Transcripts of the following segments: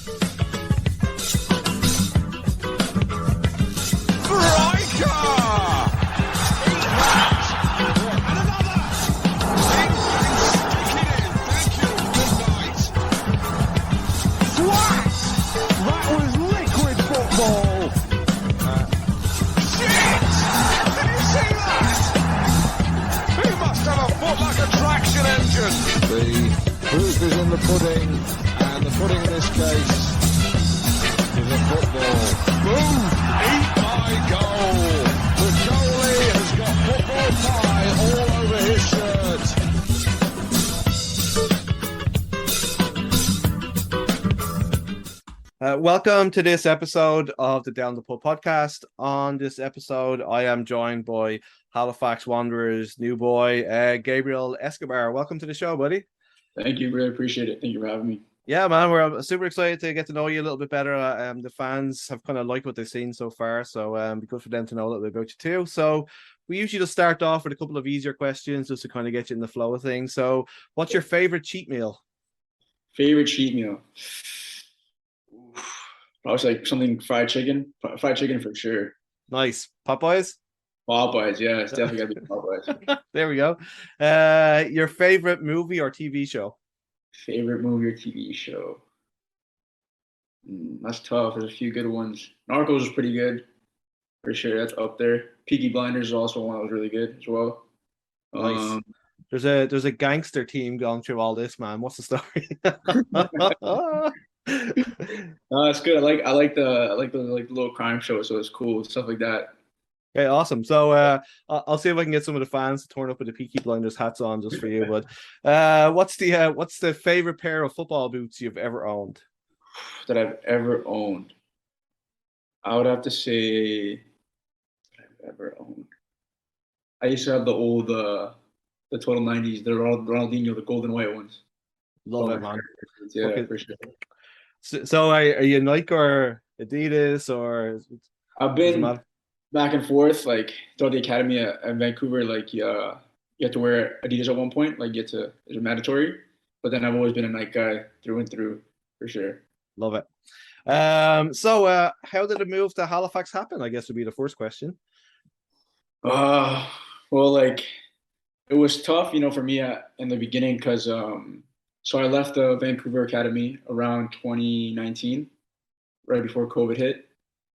The proof is in the pudding, and the pudding in this case is a football. Boom! Eat my goal! The goalie has got football pie all over his shirt. Welcome to this episode of the Down the Pub podcast. On this episode, I am joined by Halifax Wanderers new boy, Gabriel Escobar. Welcome to the show, buddy. Thank you. Really appreciate it. Thank you for having me. Yeah, man, we're super excited to get to know you a little bit better. The fans have kind of liked what they've seen so far, so it'd be good for them to know a little bit about you too. So we usually just start off with a couple of easier questions just to kind of get you in the flow of things. So what's your favorite cheat meal? Favorite cheat meal? Probably like something fried chicken. Fried chicken for sure. Nice. Popeyes? Popeyes, yeah. It's definitely got to be Popeyes. There we go. Your favorite movie or TV show? Favorite movie or TV show? That's tough. There's a few good ones. Narcos is pretty good. For sure, that's up there. Peaky Blinders is also one that was really good as well. Nice. There's a gangster team going through all this, man. What's the story? It's good. I like the little crime shows, so it's cool, stuff like that. Okay, awesome. So I'll see if I can get some of the fans to turn up with the Peaky Blinders hats on just for you. But what's the favorite pair of football boots you've ever owned? That I've ever owned. I would have to say that I've ever owned. I used to have the old the total 90s, the Ronaldinho, the golden white ones. Love it, man. Yeah, okay. for sure. So are you Nike or Adidas or? I've been back and forth, like throughout the academy at Vancouver. Like you have to wear Adidas at one point, like it's mandatory. But then I've always been a Nike guy through and through, for sure. Love it. So how did the move to Halifax happen? I guess would be the first question. Well, like it was tough, for me in the beginning because so I left the Vancouver Academy around 2019, right before COVID hit.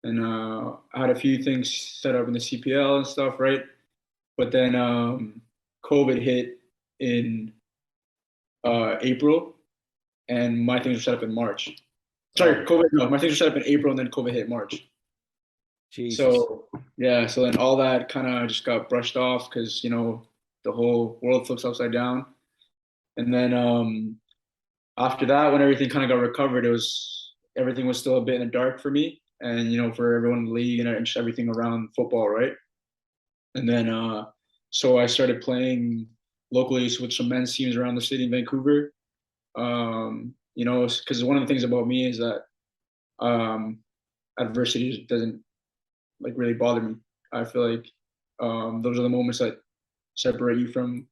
And I had a few things set up in the CPL and stuff, right? But then COVID hit in April, and my things were set up in March. Sorry, my things were set up in April, and then COVID hit March. Jesus. So, yeah, so then all that kind of just got brushed off because, the whole world flips upside down. And then after that, when everything kind of got recovered, everything was still a bit in the dark for me. And, for everyone in the league and just everything around football, right? And then, so I started playing locally with some men's teams around the city in Vancouver. Because one of the things about me is that adversity doesn't really bother me. I feel like those are the moments that separate you from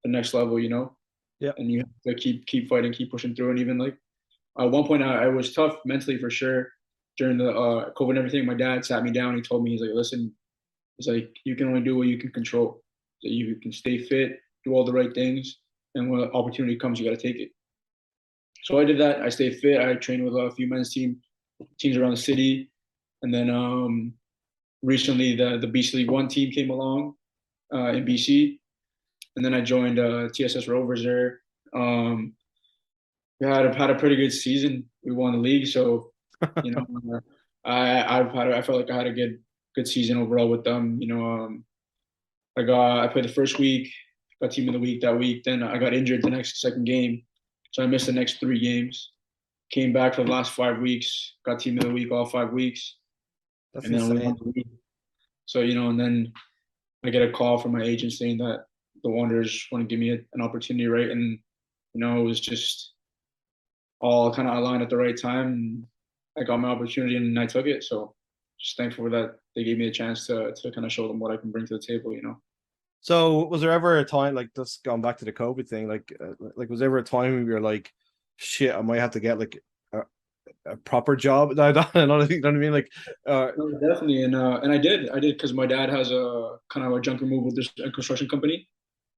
the next level, Yeah. And you have to keep fighting, keep pushing through. And even at one point, I was tough mentally for sure. During the COVID and everything, my dad sat me down. He told me, he's like, listen, he's like, you can only do what you can control. So you can stay fit, do all the right things, and when opportunity comes, you got to take it. So I did that. I stayed fit. I trained with a few men's teams around the city. And then recently the BC League One team came along in BC. And then I joined TSS Rovers there. We had a pretty good season. We won the league. So, I felt like I had a good season overall with them. I played the first week, got team of the week that week. Then I got injured the second game, so I missed the next 3 games. Came back for the last 5 weeks, got team of the week all 5 weeks. That's and then insane. we won the league. So and then I get a call from my agent saying that the Wanderers want to give me an opportunity, right? And it was just all kind of aligned at the right time. I got my opportunity and I took it. So just thankful that they gave me a chance to kind of show them what I can bring to the table, So was there ever a time, like just going back to the COVID thing, like was there ever a time when you were like, shit, I might have to get like a proper job. I don't know, you know what I mean? Like, No, definitely, and I did because my dad has a kind of a junk removal construction company.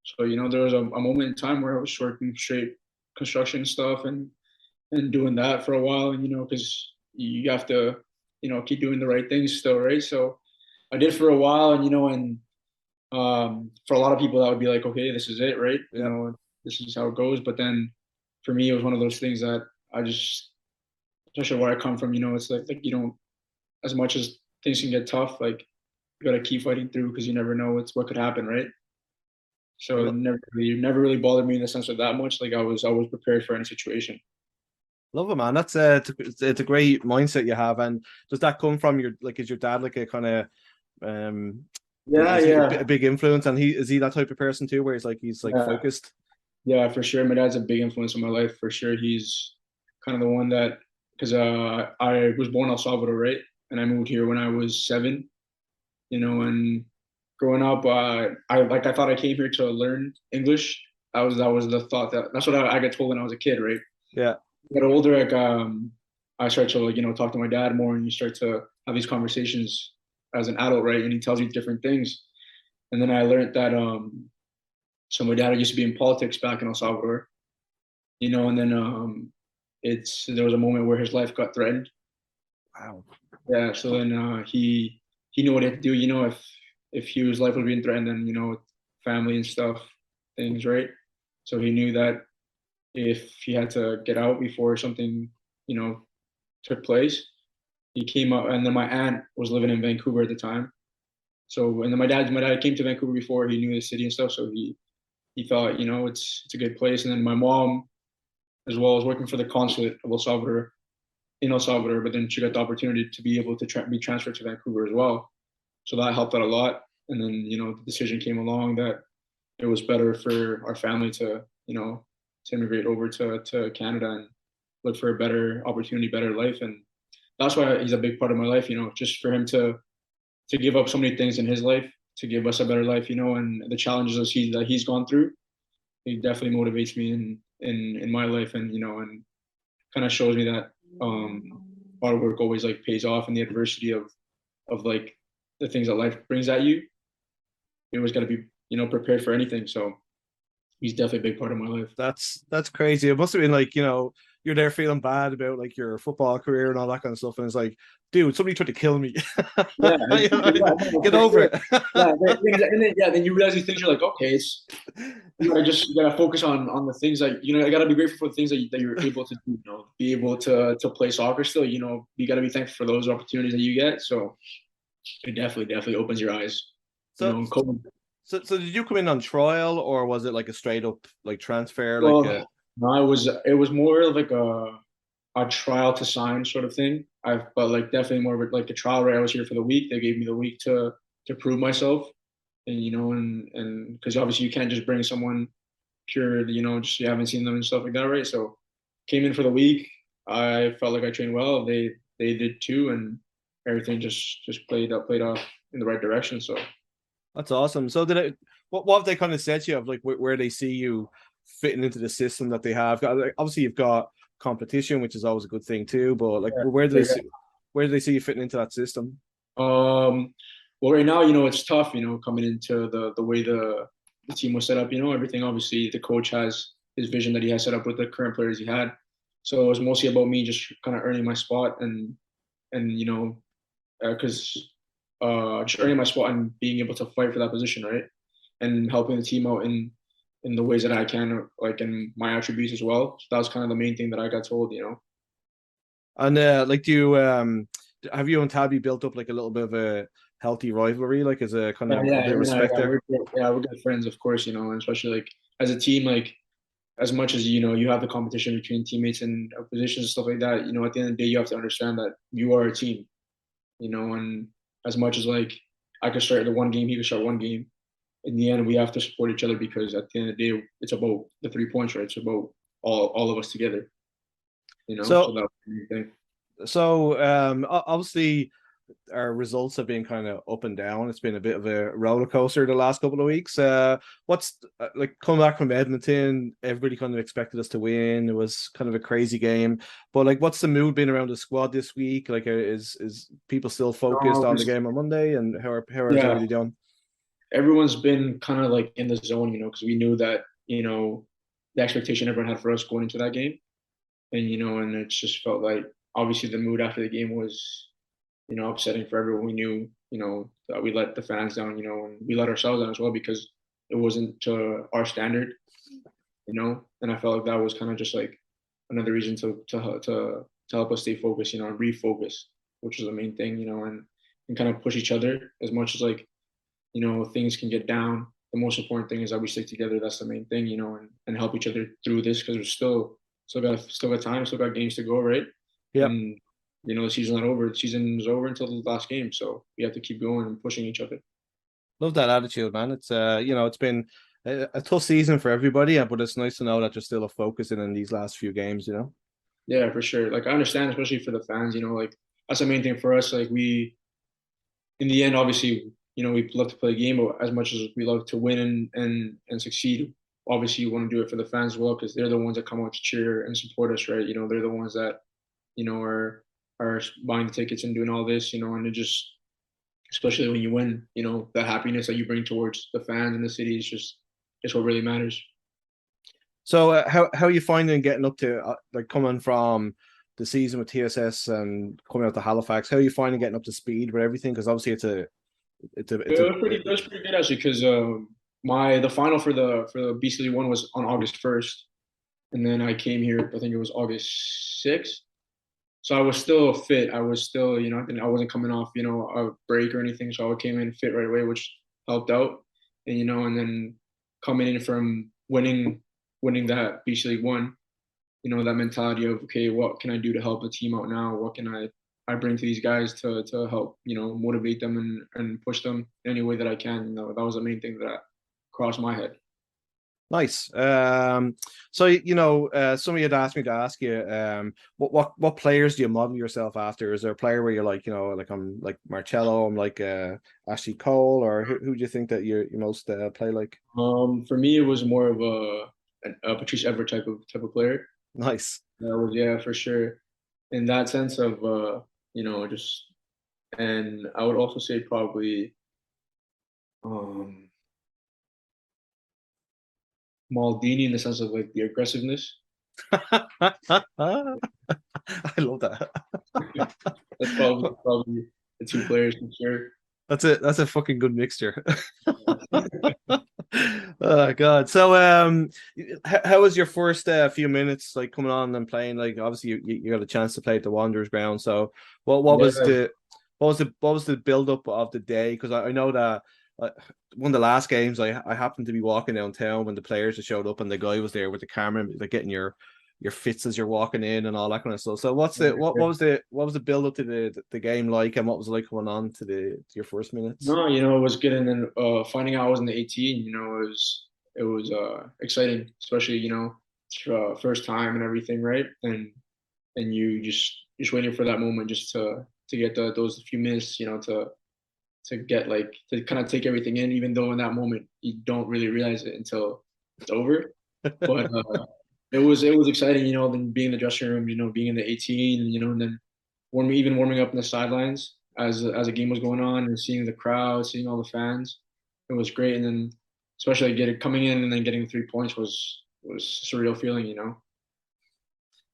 So there was a moment in time where I was working straight construction stuff and doing that for a while, and because you have to keep doing the right things still, right? So I did for a while, and for a lot of people that would be like, okay, this is it, right? yeah. This is how it goes. But then for me, it was one of those things that I just, especially where I come from, it's like you don't, as much as things can get tough, like you gotta keep fighting through because you never know what could happen, right? So it never really bothered me in the sense of that much. Like I was always prepared for any situation. Love it, man. That's it's a great mindset you have. And does that come from your like? Is your dad like a kind of um? Yeah, Is he a, yeah, a big influence? And he that type of person too, where he's like yeah, focused. yeah, for sure. My dad's a big influence in my life for sure. He's kind of the one that because I was born in El Salvador, right? And I moved here when I was 7. And growing up, I thought I came here to learn English. That was the thought that's what I got told when I was a kid, right? Yeah. Get older, like I start to talk to my dad more, and you start to have these conversations as an adult, right? And he tells you different things, and then I learned that so my dad used to be in politics back in El Salvador, and then there was a moment where his life got threatened. Wow. Yeah, so then he knew what he had to do, if his life was being threatened, then family and stuff, things, right? So he knew that if he had to get out before something, took place, he came up, and then my aunt was living in Vancouver at the time. So and then my dad came to Vancouver before he knew the city and stuff, so he thought it's a good place. And then my mom as well was working for the consulate of El Salvador in El Salvador, but then she got the opportunity to be able to be transferred to Vancouver as well. So that helped out a lot. And then the decision came along that it was better for our family to to immigrate over to Canada and look for a better opportunity, better life. And that's why he's a big part of my life. Just for him to give up so many things in his life to give us a better life. And the challenges that he's gone through, he definitely motivates me in my life, and and kind of shows me that hard work always like pays off in the adversity of like the things that life brings at you. You always got to be prepared for anything. So he's definitely a big part of my life. That's crazy. It must have been like, you're there feeling bad about like your football career and all that kind of stuff. And it's like, dude, somebody tried to kill me. Yeah, Get over it. then you realize these things. You're like, okay, it's you gotta focus on the things that I gotta be grateful for the things that you're able to do. Be able to play soccer still. You gotta be thankful for those opportunities that you get. So it definitely opens your eyes. So, so did you come in on trial, or was it like a straight up like transfer? Well, no, it was more of like a trial to sign sort of thing. But like definitely more of like a trial, right? I was here for the week. They gave me the week to prove myself, and and because obviously you can't just bring someone pure, just you haven't seen them and stuff like that, right? So came in for the week. I felt like I trained well. They did too, and everything just played off in the right direction. So that's awesome. So what have they kind of said to you of like where they see you fitting into the system that they have? Like, obviously you've got competition, which is always a good thing too, but like where do they see you fitting into that system? Well, right now, it's tough, coming into the way the team was set up, everything. Obviously the coach has his vision that he has set up with the current players he had. So it was mostly about me just kind of earning my spot and because just earning my spot and being able to fight for that position, right? And helping the team out in the ways that I can, like in my attributes as well. So that was kind of the main thing that I got told. And like, do you have you and Tabby built up like a little bit of a healthy rivalry, like as a kind of a bit of respect there? We're good friends, of course, and especially like as a team, like as much as you have the competition between teammates and positions and stuff like that. At the end of the day, you have to understand that you are a team. And as much as like I could start the one game, he could start one game. In the end, we have to support each other because at the end of the day, it's about the 3 points, right? It's about all of us together. So So that's the main thing. so obviously our results have been kind of up and down. It's been a bit of a roller coaster the last couple of weeks. What's like coming back from Edmonton? Everybody kind of expected us to win. It was kind of a crazy game, but like, what's the mood been around the squad this week? Like, is people still focused on the game on Monday, and how is Yeah, everybody doing? everyone's been kind of like in the zone, because we knew that, the expectation everyone had for us going into that game. And, and it just felt like obviously the mood after the game was, upsetting for everyone. We knew, that we let the fans down, and we let ourselves down as well because it wasn't to our standard, and I felt like that was kind of just like another reason to help us stay focused, and refocus, which is the main thing, and kind of push each other as much as like, things can get down. The most important thing is that we stick together. That's the main thing, and help each other through this because we're still got time, still got games to go, right? Yeah. And the season's not over. The season is over until the last game, so we have to keep going and pushing each other. Love that attitude, man. It's it's been a tough season for everybody, but it's nice to know that there's still a focus in these last few games. Yeah, for sure. Like I understand, especially for the fans, like that's the main thing for us. Like we, in the end, obviously, we love to play a game, but as much as we love to win and succeed, obviously you want to do it for the fans as well because they're the ones that come out to cheer and support us, right? They're the ones that are buying the tickets and doing all this, and it just, especially when you win, the happiness that you bring towards the fans and the city is just it's what really matters. So how are you finding getting up to like coming from the season with TSS and coming out to Halifax? How are you finding getting up to speed with everything? Because obviously It was pretty good actually because the final for the BCL one was on August 1st, and then I came here. I think it was August 6th. So I was still fit. I was still, I wasn't coming off, a break or anything. So I came in fit right away, which helped out. And and then coming in from winning that beach league one, that mentality of okay, what can I do to help the team out now? What can I bring to these guys to help, motivate them and push them any way that I can. That was the main thing that crossed my head. Nice. So somebody had asked me to ask you, what players do you model yourself after? Is there a player where you're like, like I'm like Marcello, I'm like Ashley Cole, or who do you think that you most play like? For me, it was more of a Patrice Evert type of player. Nice. That was, yeah, for sure. In that sense of just, and I would also say probably um Maldini in the sense of like the aggressiveness. I love that. That's probably the two players for sure. That's it. That's a fucking good mixture. Oh God. So how was your first few minutes like coming on and playing? Like obviously you got a chance to play at the Wanderers ground. So what was Yeah, the build up of the day? Because I know that one of the last games I happened to be walking downtown when the players had showed up and the guy was there with the camera, like getting your fits as you're walking in and all that kind of stuff. So what was the build up to the game like, and what was it like coming on to your first minutes? no, it was good, and then finding out I was in the 18, it was exciting, especially first time and everything, right? And you just waiting for that moment just to get those few minutes, to get like to kind of take everything in, even though in that moment you don't really realize it until it's over. But it was exciting, then being in the dressing room, being in the 18, and then warming up in the sidelines as a game was going on and seeing the crowd, seeing all the fans. It was great, and then especially coming in and then getting 3 points was a surreal feeling.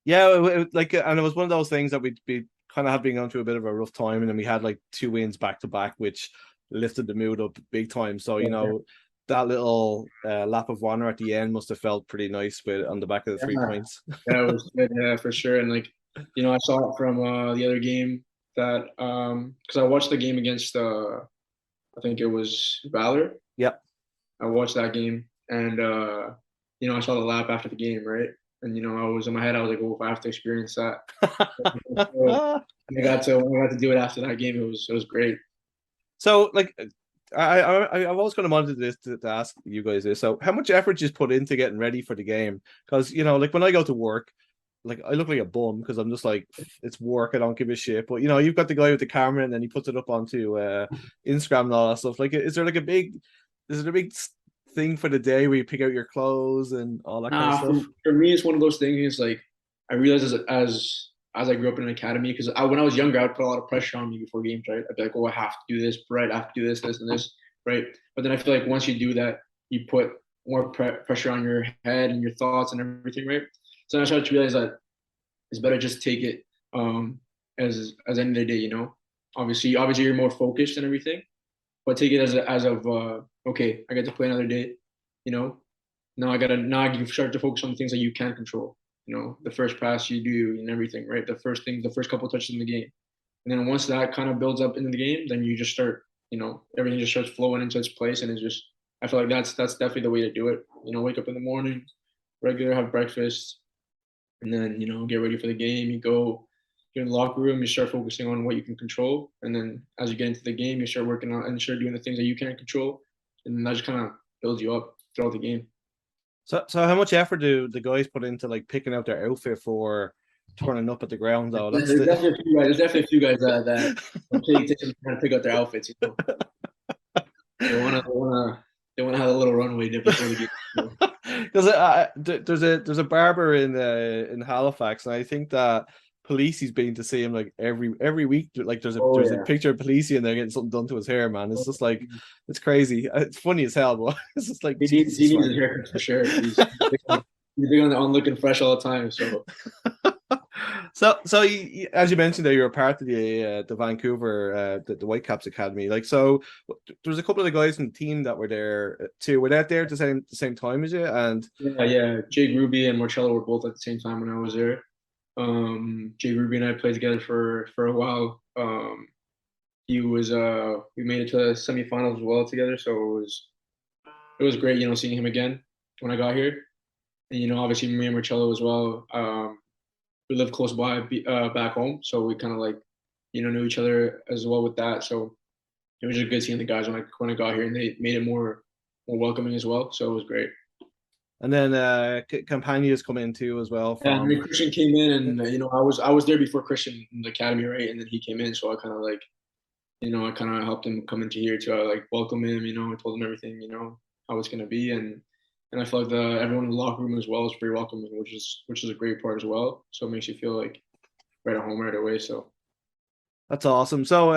Yeah, and it was one of those things that we'd be kind of had been going through a bit of a rough time, and then we had like 2 wins back to back, which lifted the mood up big time. So that little lap of Wanderer at the end must have felt pretty nice with on the back of the 3 points. Yeah, it was good, yeah, for sure. And like, I saw it from the other game that because I watched the game against I think it was Valor. Yep. I watched that game, and I saw the lap after the game, right? And I was in my head, I was like, "Oh, if I have to experience that." So, I got to do it after that game. It was great. So like I've always kind of wanted to ask you guys this. So how much effort you put into getting ready for the game? Because like when I go to work, like I look like a bum because I'm just like it's work. I don't give a shit. But you've got the guy with the camera, and then he puts it up onto Instagram and all that stuff. Like, is there a big thing for the day where you pick out your clothes and all that kind of Nah, stuff? for me, it's one of those things. Like I realized as I grew up in an academy, because when I was younger, I would put a lot of pressure on me before games. Right, I'd be like, "Oh, I have to do this, right? I have to do this, this, and this." Right, but then I feel like once you do that, you put more pressure on your head and your thoughts and everything. Right. So I started to realize that it's better just take it as end of the day. Obviously, you're more focused and everything, but take it as okay, I get to play another day. You know, now I can start to focus on the things that you can control. The first pass you do and everything, right? The first couple touches in the game, and then once that kind of builds up into the game, then you just start, everything just starts flowing into its place, and it's just I feel like that's definitely the way to do it. Wake up in the morning, have breakfast, and then get ready for the game. You're in the locker room, you start focusing on what you can control, and then as you get into the game, you start working on and start doing the things that you can't control, and that just kind of builds you up throughout the game. So how much effort do the guys put into like picking out their outfit for turning up at the ground though? There's definitely a few guys that take some time to pick out their outfits. They wanna have a little runway dip before the game. Because there's a barber in Halifax, and I think that Policey's been to see him like every week. Like there's a picture of Policey and they're getting something done to his hair, man. It's just like it's crazy. It's funny as hell, but it's just like he needs his haircut for sure. He's big on looking fresh all the time. So as you mentioned there, you're a part of the Vancouver the Whitecaps Academy. Like, so there's a couple of the guys in the team that were there too. Were they there at the same time as you? And yeah, Jake Ruby and Marcello were both at the same time when I was there. Jake Ruby and I played together for a while. We made it to the semifinals as well together, so it was great, seeing him again when I got here. And obviously me and Marcello as well. We live close by back home, so we kind of like knew each other as well with that. So it was just good seeing the guys when I got here, and they made it more welcoming as well. So it was great. And then Campagna's come in too as well. And then Christian came in, and I was there before Christian in the academy, right? And then he came in, so I kind of like, I kind of helped him come into here to like welcome him. I told him everything, how it's gonna be, and I feel like everyone in the locker room as well is pretty welcoming, which is a great part as well. So it makes you feel like right at home right away. So that's awesome. So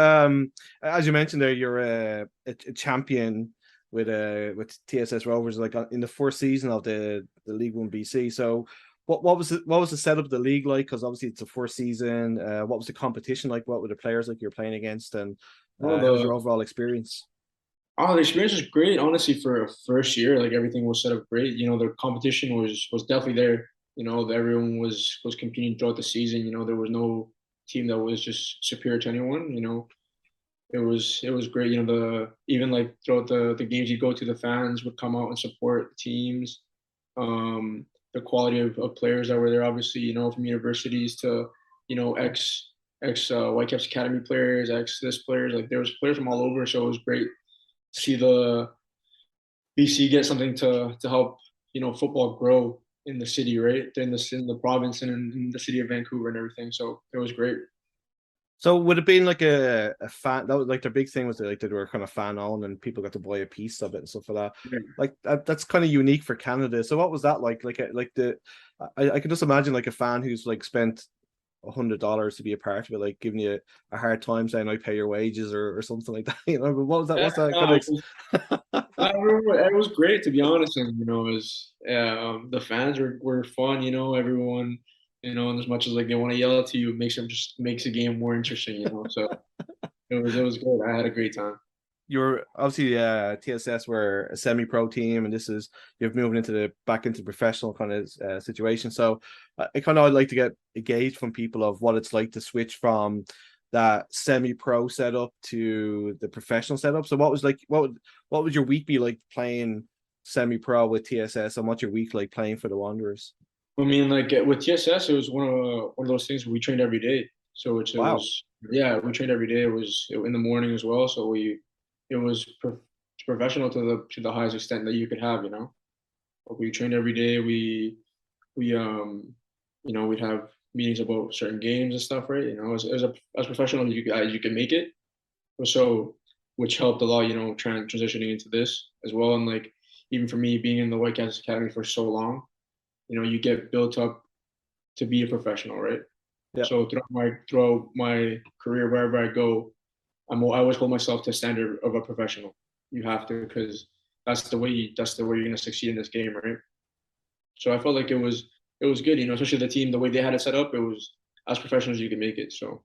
as you mentioned there, you're a champion with TSS Rovers, like in the first season of the League One BC. So what was the setup of the league like? Because obviously it's the first season. What was the competition like? What were the players like you're playing against, and what was your overall experience? Oh, the experience was great. Honestly, for a first year, like everything was set up great. The competition was definitely there. Everyone was competing throughout the season. There was no team that was just superior to anyone. It was great. Even like throughout the games you go to, the fans would come out and support the teams. The quality of players that were there, obviously, from universities to ex Whitecaps Academy players, ex this players. Like there was players from all over, so it was great to see the BC get something to help football grow in the city, right? In the province and in the city of Vancouver and everything. So it was great. So would it been like a fan? That was like their big thing was like they were kind of fan owned and people got to buy a piece of it and stuff like that. Yeah. Like that's kind of unique for Canada. So what was that like? I can just imagine like a fan who's like spent $100 to be a part of it, like giving you a hard time saying I pay your wages or something like that. But what was that? What's that kind of? It was great, to be honest, and it was the fans were fun. Everyone. And as much as like they want to yell at you, it makes the game more interesting. So it was good. I had a great time. You're obviously TSS were a semi-pro team, and you're moving back into the professional kind of situation. So I kind of like to get a gauge from people of what it's like to switch from that semi-pro setup to the professional setup. So what would your week be like playing semi-pro with TSS, and what's your week like playing for the Wanderers? I mean, like with TSS, it was one of those things where we trained every day. So it was we trained every day. It was in the morning as well. So it was professional to the highest extent that you could have. We trained every day. We we'd have meetings about certain games and stuff, right? As professional as you can make it. So, which helped a lot, transitioning into this as well. And like, even for me being in the White Cats Academy for so long, you get built up to be a professional, right? Yeah. So throughout my career, wherever I go, I always hold myself to a standard of a professional. You have to, because that's the way you're gonna succeed in this game, right? So I felt like it was good, especially the team, the way they had it set up. It was as professional as you can make it. So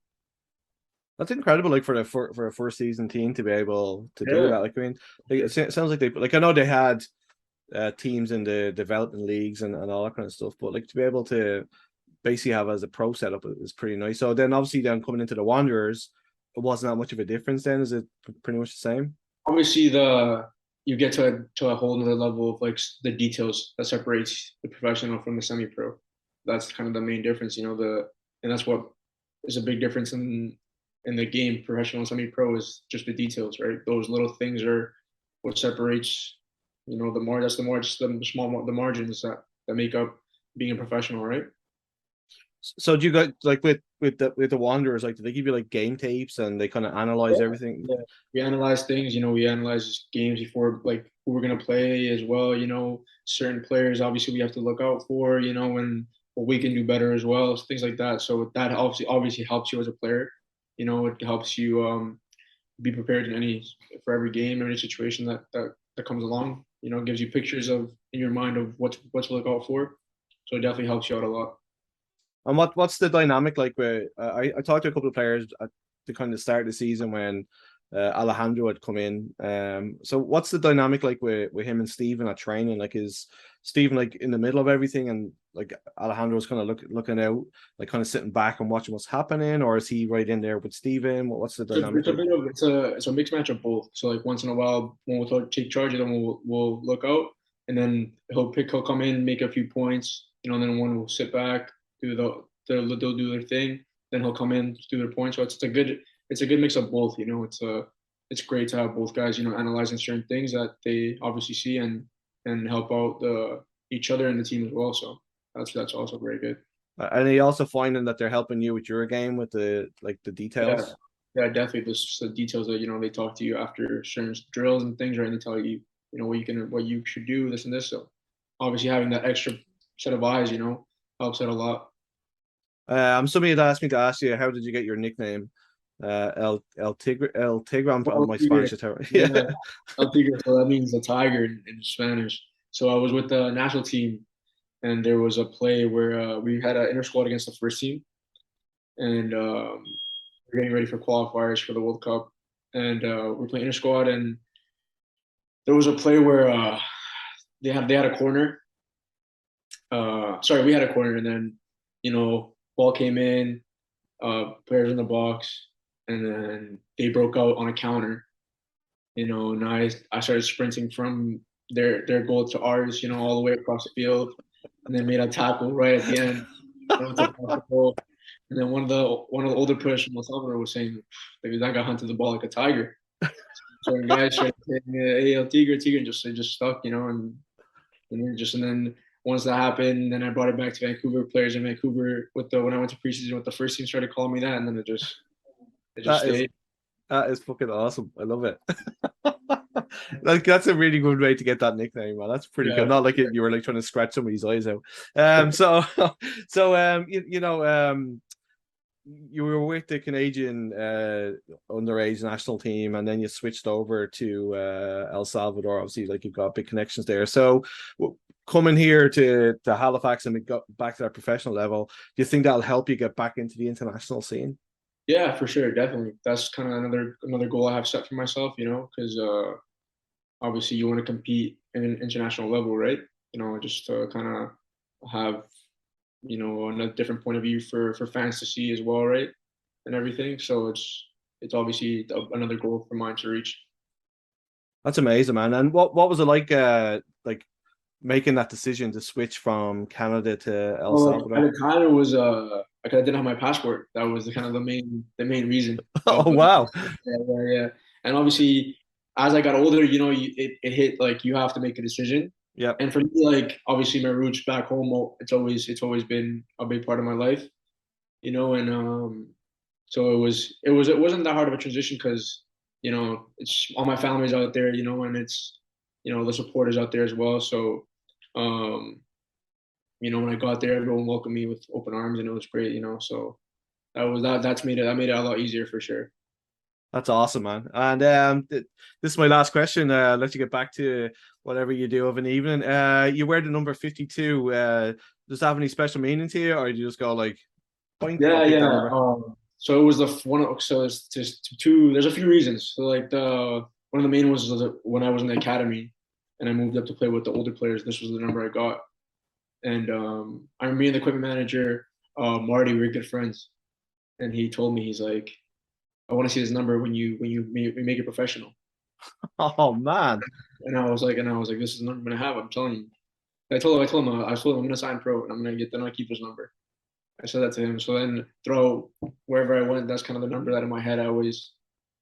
That's incredible, like for a first season team to be able to do yeah, that. Like, I mean, like, it sounds like they, like, I know they had teams in the development leagues and all that kind of stuff, but like to be able to basically have as a pro setup is pretty nice. So then obviously then coming into the Wanderers, it wasn't that much of a difference then. Is it pretty much the same? obviously you get to a whole nother level of like the details that separates the professional from the semi-pro. That's kind of the main difference, and that's what is a big difference in the game. Professional and semi-pro is just the details, right? Those little things are what separates, that's the more just the small the margins that make up being a professional, right? So do you got, like, with the Wanderers, like, do they give you like game tapes and they kind of analyze everything? Yeah, we analyze things. We analyze games before, like who we're gonna play as well. Certain players obviously we have to look out for. And what we can do better as well, things like that. So that obviously helps you as a player. It helps you be prepared for every game, every situation that comes along. It gives you pictures of in your mind of what to look out for. So it definitely helps you out a lot. And what's the dynamic like? Where I talked to a couple of players at the kind of start of the season when Alejandro had come in. So what's the dynamic like with him and Stephen at training? Like, is Stephen like in the middle of everything, and like Alejandro's kind of looking out, like kind of sitting back and watching what's happening, or is he right in there with Stephen? What's the dynamic like? It's a mixed match of both. So like once in a while, when we'll take charge, then we'll look out, and then he'll come in, make a few points, and then one will sit back, they'll do their thing, then he'll come in, do their points. So it's a good mix of both. It's great to have both guys, analyzing certain things that they obviously see and help out each other and the team as well. So that's also very good. And are you also finding that they're helping you with your game with the Yeah, details? yeah, definitely. There's the details that they talk to you after certain drills and things, right? And they tell you, what you should do, this and this. So obviously having that extra set of eyes, helps out a lot. Somebody had asked me to ask you, how did you get your nickname? El Tigre. Well, My Tigre, Spanish is terrible. yeah, Yeah. El Tigre. So that means the tiger in Spanish. So I was with the national team, and there was a play where we had an inter squad against the first team, and we're getting ready for qualifiers for the World Cup, and we're playing inter squad, and there was a play where they had a corner. Sorry, we had a corner, and then ball came in, players in the box, and then they broke out on a counter. And I started sprinting from their goal to ours, all the way across the field, and then made a tackle right at the end. Went to pass the ball. And then one of the older players from El Salvador was saying, like, that guy hunted the ball like a tiger. So the guys started saying, "Hey, El Tigre, Tigre," and just stuck, and then once that happened, then I brought it back to Vancouver. Players in Vancouver when I went to preseason with the first team started calling me that, and then it just That is stayed. that is fucking awesome. I love it. Like, that's a really good way to get that nickname, man. That's pretty cool. Yeah, Not like you were like trying to scratch somebody's eyes out. So you were with the Canadian underage national team, and then you switched over to El Salvador. Obviously, like, you've got big connections there. So coming here to Halifax and we got back to that professional level, do you think that'll help you get back into the international scene? yeah, for sure, definitely. That's kind of another goal I have set for myself, because obviously you want to compete in an international level, right? Just to kind of have a different point of view for fans to see as well, right? And everything. So it's obviously another goal for mine to reach. That's amazing, man. And what was it like making that decision to switch from Canada to El Well, at Salvador? the time it was I didn't have my passport. That was the kind of the main reason. Oh, wow. Yeah, yeah, yeah. And obviously, as I got older, it hit like you have to make a decision. Yeah. And for me, like obviously my roots back home, it's always been a big part of my life, you know, and so it wasn't that hard of a transition because, you know, it's all my family's out there, you know, and it's, you know, the supporters out there as well. So, you know, when I got there, everyone welcomed me with open arms, and it was great, you know. So that made it a lot easier for sure. That's awesome, man. And this is my last question. Let you get back to whatever you do of an evening. You wear the number 52. Does that have any special meaning to you, or do you just go like, boink, I'll pick that number? So it was so it's just two. There's a few reasons. So like one of the main ones was when I was in the academy, and I moved up to play with the older players. This was the number I got, and I remember me and the equipment manager, Marty, we were good friends, and he told me, he's like, I want to see this number when you make it professional. Oh man! And I was like, this is the number I'm gonna have. I'm telling you. I told him I'm gonna sign pro, and I'm gonna keep this number. I said that to him. So then throw wherever I went, that's kind of the number that in my head I always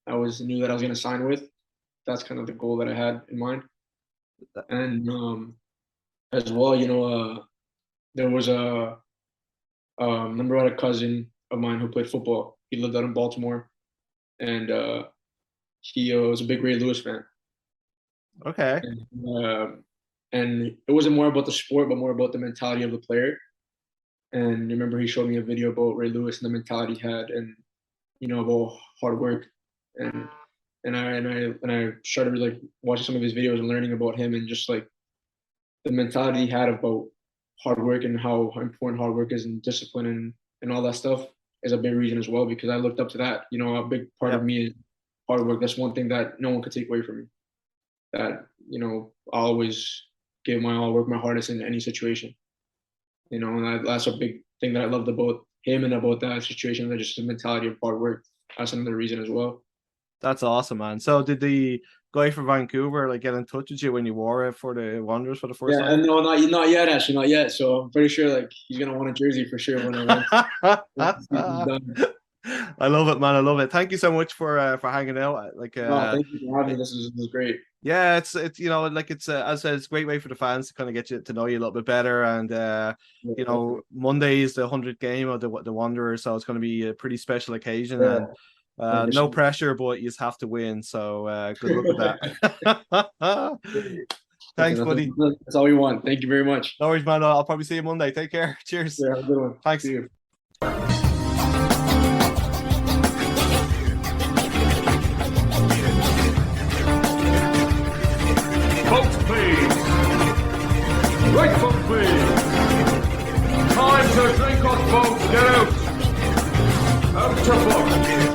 knew that I was gonna sign with. That's kind of the goal that I had in mind. And as well, you know, there was a number one cousin of mine who played football. He lived out in Baltimore, and he was a big Ray Lewis fan. Okay. And it wasn't more about the sport, but more about the mentality of the player. And remember, he showed me a video about Ray Lewis and the mentality he had, and you know, about hard work. And I started like watching some of his videos and learning about him, and just like the mentality he had about hard work and how important hard work is, and discipline and all that stuff is a big reason as well, because I looked up to that. You know, a big part of me is hard work. That's one thing that no one could take away from me. That, you know, I always give my all, work my hardest in any situation. You know, and that's a big thing that I loved about him and about that situation. That just the mentality of hard work. That's another reason as well. That's awesome, man. So did the guy from Vancouver like get in touch with you when you wore it for the Wanderers for the first time? Yeah, no, not yet, actually, not yet. So I'm pretty sure like he's gonna want a jersey for sure when I win. I love it, man. I love it. Thank you so much for hanging out. Like, thank you for having me. This is great. Yeah, it's you know, like it's as I said, it's a great way for the fans to kind of get you to know you a little bit better. And you know, Monday is the 100th game of the Wanderers, so it's going to be a pretty special occasion. Yeah. And no pressure, but you just have to win. So good luck with that. Thanks, buddy. That's all we want. Thank you very much. No worries, man. I'll probably see you Monday. Take care. Cheers. Yeah, have a good one. Thanks. See you. Vote, please. Right vote, please. Time to drink or vote. Get out. Out to vote.